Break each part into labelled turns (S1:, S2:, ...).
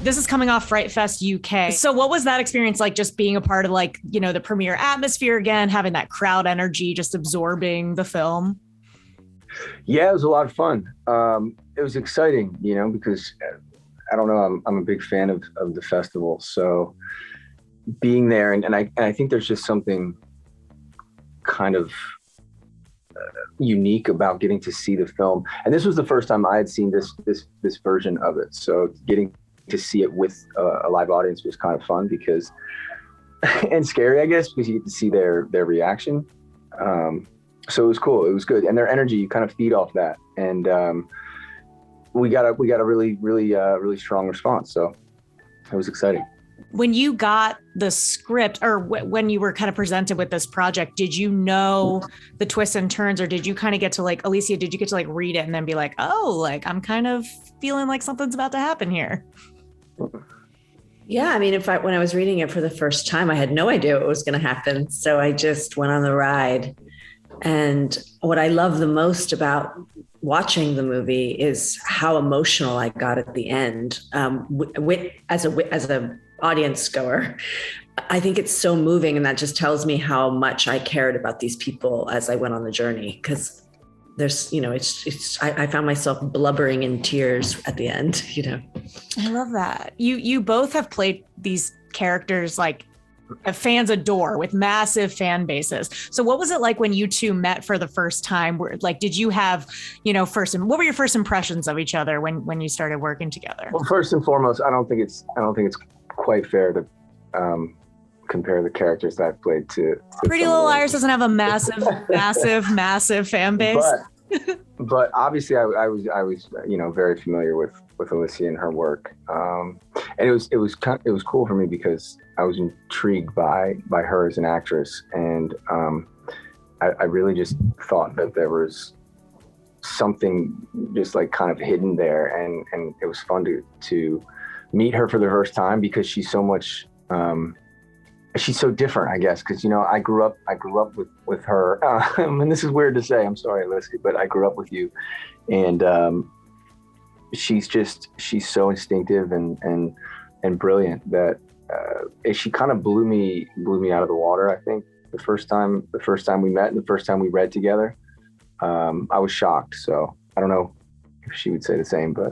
S1: This is coming off Frightfest UK. So what was that experience like, just being a part of like, you know, the premiere atmosphere again, having that crowd energy, just absorbing the film?
S2: Yeah, it was a lot of fun. It was exciting, you know, because I don't know, I'm a big fan of the festival. So being there, and I think there's just something kind of unique about getting to see the film. And this was the first time I had seen this version of it. So getting to see it with a live audience was kind of fun because, and scary, I guess, because you get to see their reaction. So it was cool. It was good. And their energy, you kind of feed off that. And we got a really strong response. So it was exciting.
S1: When you got the script, or when you were kind of presented with this project, did you know the twists and turns, or did you kind of get to like, Alicia, did you get to like read it and then be like, oh, like I'm kind of feeling like something's about to happen here?
S3: Yeah, I mean, when I was reading it for the first time, I had no idea what was going to happen. So I just went on the ride. And what I love the most about watching the movie is how emotional I got at the end. As a audience goer, I think it's so moving, and that just tells me how much I cared about these people as I went on the journey. Because there's, you know, I found myself blubbering in tears at the end. You know,
S1: I love that you both have played these characters like fans adore, with massive fan bases. So what was it like when you two met for the first time? Like, did you have, you know, what were your first impressions of each other when you started working together?
S2: Well, first and foremost, I don't think it's quite fair to compare the characters that I've played to
S1: Pretty Little Liars doesn't have a massive fan base.
S2: But obviously I was you know, very familiar with Alicia and her work. And it was cool for me because I was intrigued by her as an actress, and I really just thought that there was something just like kind of hidden there, and it was fun to meet her for the first time because she's so much she's so different, I guess, because, you know, I grew up with her, and this is weird to say, I'm sorry, Alicia, but I grew up with you, and she's so instinctive and brilliant that she kind of blew me out of the water. I think the first time we met and the first time we read together, I was shocked. So I don't know if she would say the same, but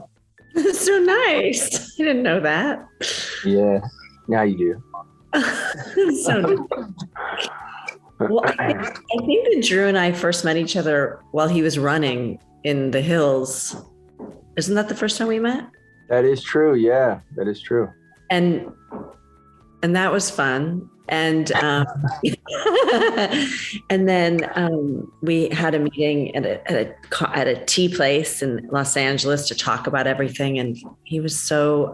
S3: so nice. I didn't know that.
S2: Yeah, now you do.
S3: So nice. Well, I think that Drew and I first met each other while he was running in the hills. Isn't that the first time we met?
S2: That is true. Yeah, that is true.
S3: And that was fun. And and then we had a meeting at a tea place in Los Angeles to talk about everything. And he was so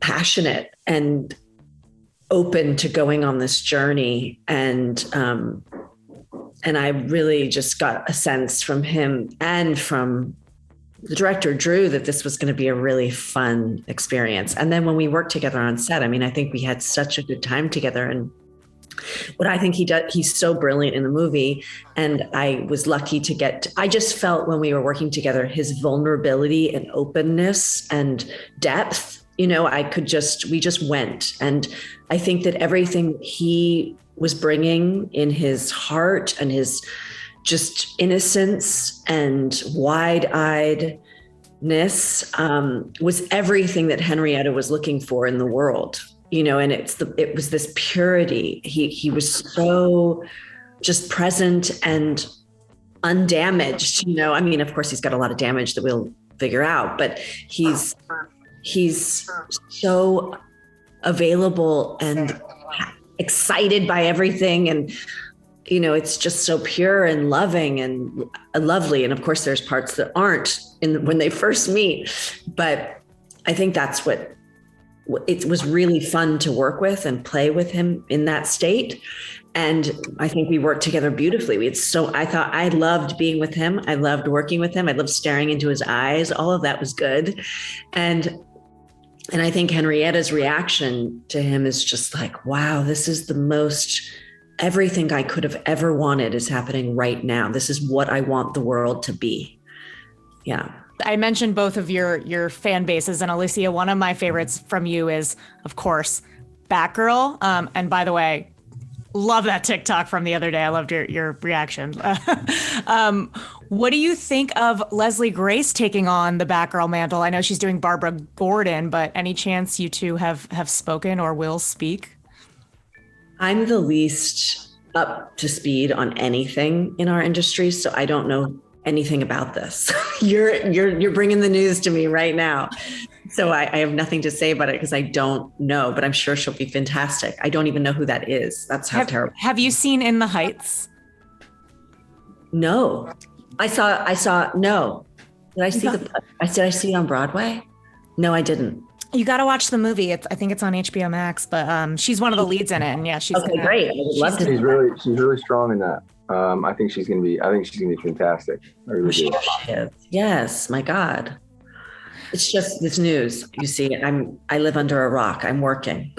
S3: passionate and open to going on this journey. And I really just got a sense from him and from the director, Drew, that this was going to be a really fun experience. And then when we worked together on set, I mean, I think we had such a good time together. And what I think he does, he's so brilliant in the movie. And I was lucky I just felt when we were working together, his vulnerability and openness and depth, you know, we just went. And I think that everything he was bringing in his heart and his just innocence and wide-eyedness was everything that Henrietta was looking for in the world, you know, and it was this purity. He was so just present and undamaged, you know. I mean, of course, he's got a lot of damage that we'll figure out, but he's so available and excited by everything, and you know, it's just so pure and loving and lovely. And of course, there's parts that aren't when they first meet, but I think that's what it was really fun to work with and play with him in that state. And I think we worked together beautifully. I loved being with him. I loved working with him. I loved staring into his eyes. All of that was good. And I think Henrietta's reaction to him is just like, wow, this is the most, everything I could have ever wanted is happening right now. This is what I want the world to be. Yeah.
S1: I mentioned both of your fan bases, and Alicia, one of my favorites from you is, of course, Batgirl. And by the way, love that TikTok from the other day. I loved your reaction. What do you think of Leslie Grace taking on the Batgirl mantle? I know she's doing Barbara Gordon, but any chance you two have spoken or will speak?
S3: I'm the least up to speed on anything in our industry, so I don't know anything about this. You're bringing the news to me right now. So I have nothing to say about it because I don't know, but I'm sure she'll be fantastic. I don't even know who that is. That's how terrible.
S1: Have you seen In the Heights?
S3: No. I saw no. Did I see did I see it on Broadway? No, I didn't.
S1: You got to watch the movie. I think it's on HBO Max, but she's one of the leads in it, and yeah, she's
S3: great. I would love to.
S2: She's really strong in that. I think she's gonna be fantastic. I really do.
S3: Yes, my God. It's just this news. You see, I live under a rock. I'm working.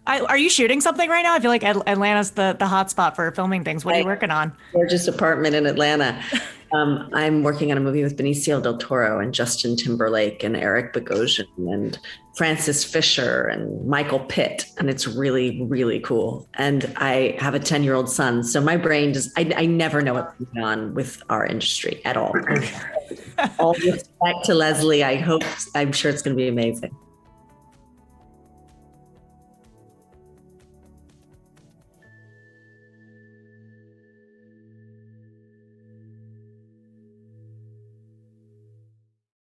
S1: Are you shooting something right now? I feel like Atlanta's the hot spot for filming things. What are you working on?
S3: Gorgeous apartment in Atlanta. I'm working on a movie with Benicio del Toro and Justin Timberlake and Eric Bogosian and Francis Fisher and Michael Pitt. And it's really, really cool. And I have a 10-year-old son. So my brain I never know what's going on with our industry at all. All respect to Leslie. I'm sure it's going to be amazing.